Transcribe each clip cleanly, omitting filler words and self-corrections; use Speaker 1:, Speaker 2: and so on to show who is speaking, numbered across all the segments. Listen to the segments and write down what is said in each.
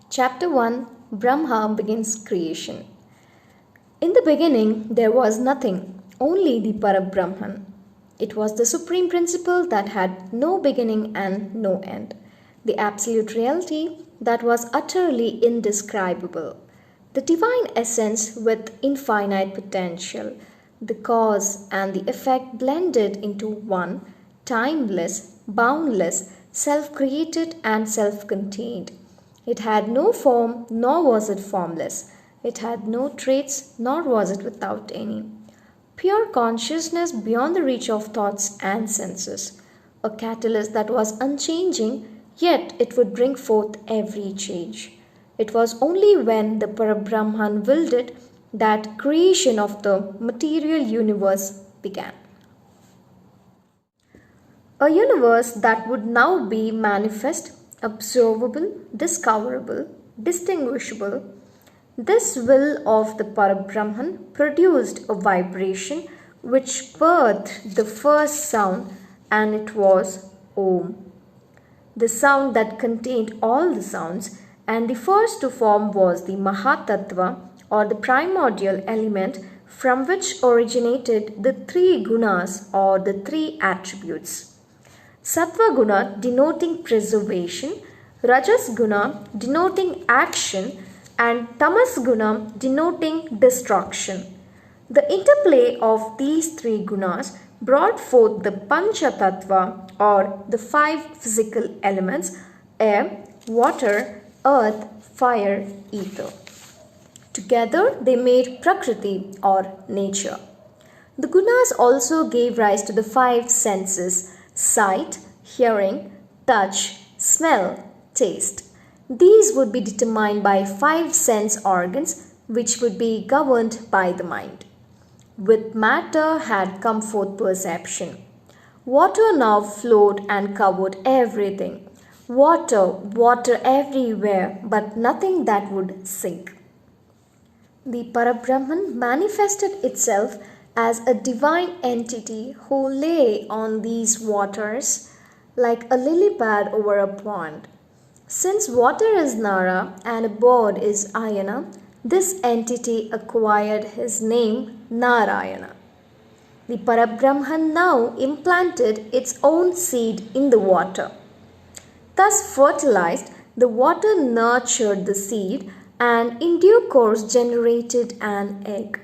Speaker 1: Chapter 1 Brahma begins creation. In the beginning, there was nothing, only the Parabrahman. It was the supreme principle that had no beginning and no end, the absolute reality that was utterly indescribable, the divine essence with infinite potential, the cause and the effect blended into one, timeless, boundless, self created, and self contained. It had no form, nor was it formless. It had no traits, nor was it without any. Pure consciousness beyond the reach of thoughts and senses. A catalyst that was unchanging, yet it would bring forth every change. It was only when the Parabrahman willed it that creation of the material universe began. A universe that would now be manifest, observable, discoverable, distinguishable. This will of the Parabrahman produced a vibration which birthed the first sound, and it was Om. The sound that contained all the sounds, and the first to form was the Mahatattva, or the primordial element from which originated the three gunas or the three attributes. Sattva guna denoting preservation, Rajas guna denoting action, and Tamas guna denoting destruction. The interplay of these three gunas brought forth the Panchatattva or the five physical elements: air, water, earth, fire, ether. Together they made Prakriti or nature. The gunas also gave rise to the five senses: sight, hearing, touch, smell, taste. These would be determined by five sense organs which would be governed by the mind. With matter had come forth perception. Water now flowed and covered everything. Water, water everywhere, but nothing that would sink. The Parabrahman manifested itself as a divine entity who lay on these waters like a lily pad over a pond. Since water is Nara and a bird is Ayana, this entity acquired his name Narayana. The Parabrahman now implanted its own seed in the water. Thus fertilized, the water nurtured the seed and in due course generated an egg.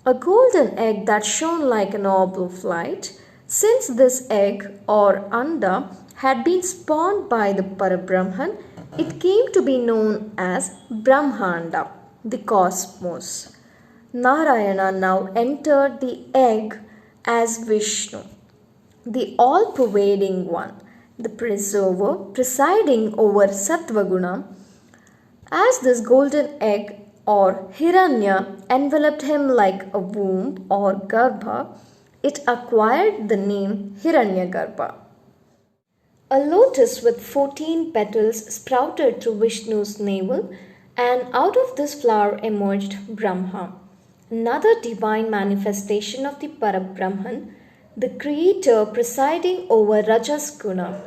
Speaker 1: A golden egg that shone like an orb of light. Since this egg or anda had been spawned by the Parabrahman, it came to be known as Brahmanda, the cosmos. Narayana now entered the egg as Vishnu, the all-pervading one, the preserver presiding over Sattvaguna. As this golden egg or Hiranya enveloped him like a womb or Garbha, it acquired the name Hiranyagarbha. A lotus with 14 petals sprouted through Vishnu's navel, and out of this flower emerged Brahma, another divine manifestation of the Parabrahman, the creator presiding over Rajas Guna.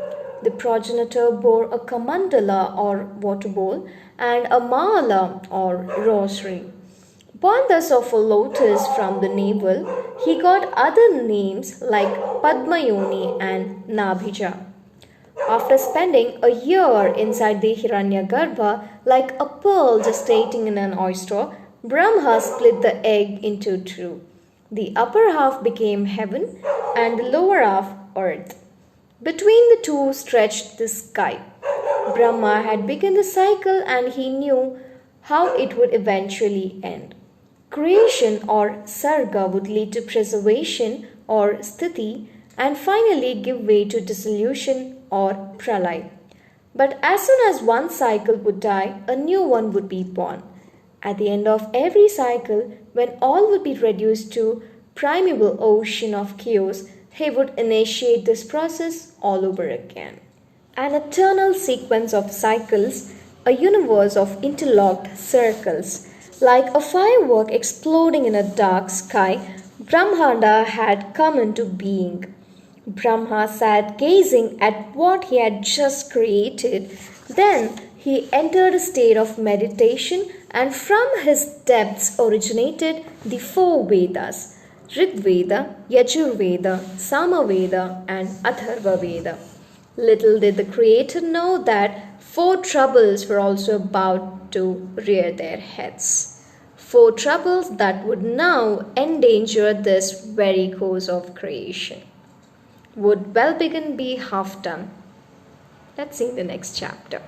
Speaker 1: The progenitor bore a kamandala or water bowl and a mala or rosary. Born thus of a lotus from the navel, he got other names like Padmayoni and Nabhija. After spending a year inside the Hiranyagarbha like a pearl gestating in an oyster, Brahma split the egg into two. The upper half became heaven and the lower half earth. Between the two stretched the sky. Brahma had begun the cycle and he knew how it would eventually end. Creation or sarga would lead to preservation or sthiti and finally give way to dissolution or pralay. But as soon as one cycle would die, a new one would be born. At the end of every cycle, when all would be reduced to primeval ocean of chaos, he would initiate this process all over again. An eternal sequence of cycles, a universe of interlocked circles. Like a firework exploding in a dark sky, Brahmanda had come into being. Brahma sat gazing at what he had just created. Then He entered a state of meditation, and from his depths originated the four Vedas: Rig Veda, Yajur Veda, Sama Veda, and Atharva Veda. Little did the Creator know that four troubles were also about to rear their heads. Four troubles that would now endanger this very course of creation. Would well begin be half done? Let's see in the next chapter.